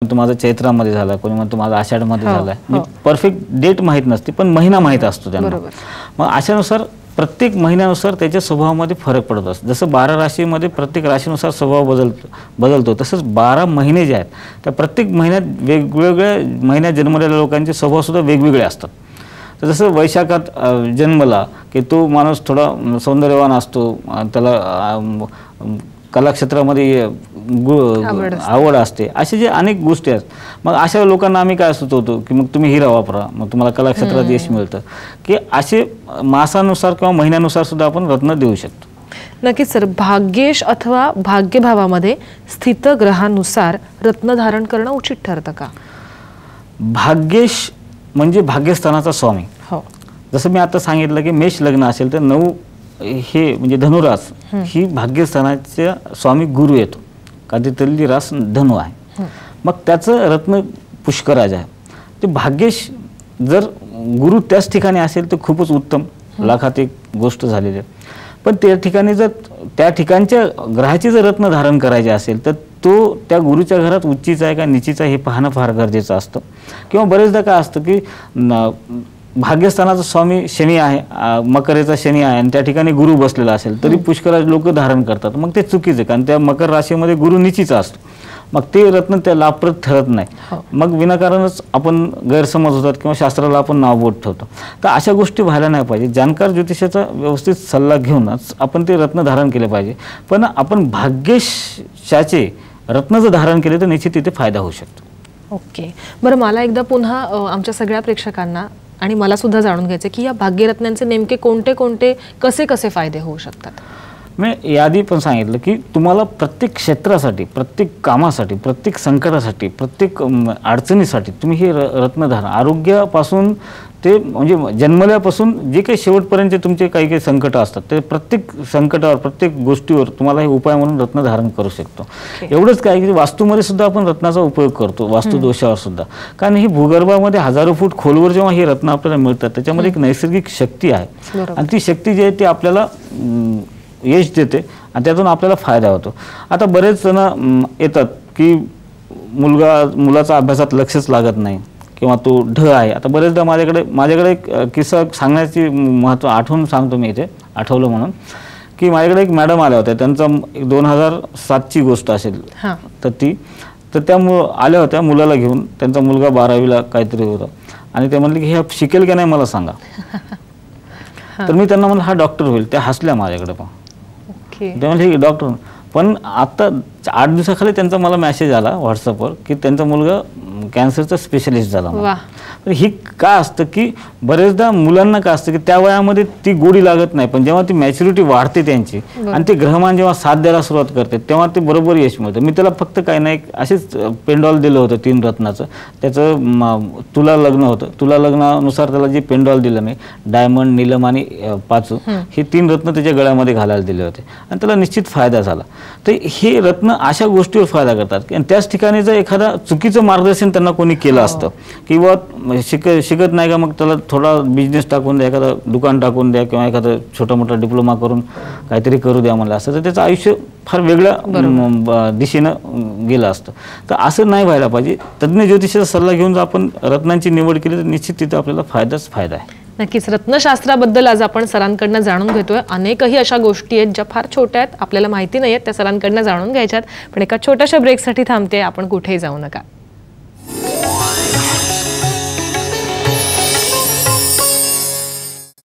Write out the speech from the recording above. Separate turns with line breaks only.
म्हणतो माझा चैत्रामध्ये झाला, कोणी म्हणतो माझा आषाढमध्ये झाला. परफेक्ट डेट माहीत नसते पण महिना माहीत असतो त्यांना. मग अशानुसार प्रत्येक महिन्यानुसार त्याच्या स्वभावामध्ये फरक पडत असतो. जसं 12 राशीमध्ये प्रत्येक राशीनुसार स्वभाव बदलतो तसंच 12 महिने जे आहेत त्या प्रत्येक महिन्यात वेगवेगळ्या महिन्यात जन्मलेल्या लोकांचे स्वभावसुद्धा वेगवेगळे असतात. तर जसं वैशाखात जन्मला की तो माणूस थोडा सौंदर्यवान असतो, त्याला कलाक्षेत्रामध्ये आवड असते, असे जे अनेक गोष्टी आहेत. मग अशा लोकांना आम्ही काय सुचवतो की मग तुम्ही हिरा वापरा, मग तुम्हाला कलाक्षेत्रात यश मिळतं. की असे मासानुसार किंवा महिन्यानुसार सुद्धा आपण रत्न देऊ शकतो.
नक्कीच सर, भाग्येश अथवा भाग्यभावामध्ये स्थित ग्रहानुसार रत्न धारण करणं उचित ठरतं का?
भाग्येश म्हणजे भाग्यस्थानाचा स्वामी.
हो,
जसं मी आता सांगितलं की मेष लग्न असेल तर 9 हे म्हणजे धनुरास ही भाग्यस्थानाचा स्वामी गुरु येतो. कधीतरी रास धनु आहे. मग त्याचं रत्न पुष्कराज आहे. ते भाग्येश जर गुरु त्याच ठिकाणी असेल तर खूपच उत्तम, लाखात एक गोष्ट झालेली आहे. पण त्या ठिकाणी जर त्या ठिकाणच्या ग्रहाची जर रत्न धारण करायचे असेल तर तो त्या गुरुच्या घरात उच्चीचा आहे का नीचीचा हे पाहणं फार गरजेचं असतं. किंवा बरेचदा काय असतं की भाग्यस्थानाचा स्वामी शनी आहे, मकरेचा शनी आहे आणि त्या ठिकाणी गुरु बसलेला असेल तरी पुष्कळ लोक धारण करतात. मग ते चुकीचं, कारण त्या मकर राशीमध्ये गुरु नीचीचा असतो. मग ते रत्न त्या लाभप्रद ठरत नाही. मग विनाकारणच आपण गैरसमज होतात किंवा शास्त्राला आपण नावबोट ठेवतो. तर अशा गोष्टी व्हायला नाही पाहिजे. जाणकार ज्योतिषाचा व्यवस्थित सल्ला घेऊनच आपण ते रत्न धारण केले पाहिजे. पण आपण भाग्येशाचे रत्न जर धारण केले तर निश्चित तिथे फायदा होऊ शकतो.
ओके, बरं, मला एकदा पुन्हा आमच्या सगळ्या प्रेक्षकांना आणि मला सुद्धा जाणून घ्यायचं की या भाग्यरत्नांचे नेमके कोणते कोणते कसे कसे फायदे होऊ शकतात?
मी यादी पण सांगितलं की तुम्हाला प्रत्येक क्षेत्रासाठी, प्रत्येक कामासाठी, प्रत्येक संकटासाठी, प्रत्येक अडचणीसाठी तुम्ही हे रत्न धारण, आरोग्यापासून ते म्हणजे जन्मल्यापासून जे काही शेवटपर्यंत तुमचे काही काही संकट असतात ते प्रत्येक संकटावर, प्रत्येक गोष्टीवर तुम्हाला हे उपाय म्हणून रत्न धारण करू शकतो. एवढंच काय की वास्तूमध्ये सुद्धा आपण रत्नाचा उपयोग करतो, वास्तुदोषावर सुद्धा. कारण ही भूगर्भामध्ये हजारो फूट खोलवर जेव्हा ही रत्न आपल्याला मिळतात त्याच्यामध्ये एक नैसर्गिक शक्ती आहे आणि ती शक्ती जी आहे ती आपल्याला यश देते आणि त्यातून आपल्याला फायदा होतो. आता बरेच जण येतात की मुलाचा अभ्यासात लक्षच लागत नाही किंवा तो ढ आहे. आता बरेचदा माझ्याकडे एक किस्सा सांगण्याची महत्त्व आठवून सांगतो मी इथे, आठवलं म्हणून की माझ्याकडे एक मॅडम आल्या होत्या. त्यांचा 2007ची गोष्ट असेल तर त्या आल्या होत्या मुलाला घेऊन. त्यांचा मुलगा 12वीला काहीतरी होता आणि ते म्हणले की हे शिकेल का नाही मला सांगा. तर मी त्यांना म्हणलं हा डॉक्टर होईल. त्या हसल्या माझ्याकडे. पण ते म्हणले डॉक्टर. पण आता 8 दिवसाखाली त्यांचा मला मेसेज आला व्हॉट्सअपवर की त्यांचा मुलगा कॅन्सरचा स्पेशलिस्ट झाला. तर ही काय असतं की बरेचदा मुलांना काय असतं की त्या वयामध्ये ती गोडी लागत नाही, पण जेव्हा ती मॅच्युरिटी वाढते त्यांची आणि ते ग्रहमान जेव्हा साथ द्यायला सुरुवात करते तेव्हा ते बरोबर यश मिळतं. मी त्याला फक्त काही नाही असेच पेंडॉल दिलं होतं 3 रत्नाचं. त्याचं तुला लग्न होतं. तुला लग्नानुसार त्याला जे पेंडॉल दिलं मी, डायमंड, नीलम आणि पाचू, हे 3 रत्न त्याच्या गळ्यामध्ये घालायला दिले होते आणि त्याला निश्चित फायदा झाला. तर हे रत्न अशा गोष्टीवर फायदा करतात आणि त्याच ठिकाणी जर एखादा चुकीचं मार्गदर्शन त्यांना कोणी केलं असतं किंवा शिकत नाही का मग त्याला थोडा बिझनेस टाकून द्या, एखादं दुकान टाकून द्या किंवा एखादं छोटा मोठा डिप्लोमा करून काहीतरी करू द्या म्हणलं असतं तर त्याचं आयुष्य फार वेगळ्या दिशेनं गेलं असतं. तर असं नाही व्हायला पाहिजे. तज्ज्ञ ज्योतिषाचा सल्ला घेऊन जर आपण रत्नांची निवड केली तर निश्चित तिथं आपल्याला फायदाच फायदा आहे.
नक्कीच, रत्नशास्त्राबद्दल आज आपण सरांकडनं जाणून घेतोय. अनेकही अशा गोष्टी आहेत ज्या फार छोट्या आहेत, आपल्याला माहिती नाही आहेत, त्या सरांकडनं जाणून घ्यायच्यात. पण एका छोट्याशा ब्रेकसाठी थांबते, आपण कुठेही जाऊ नका.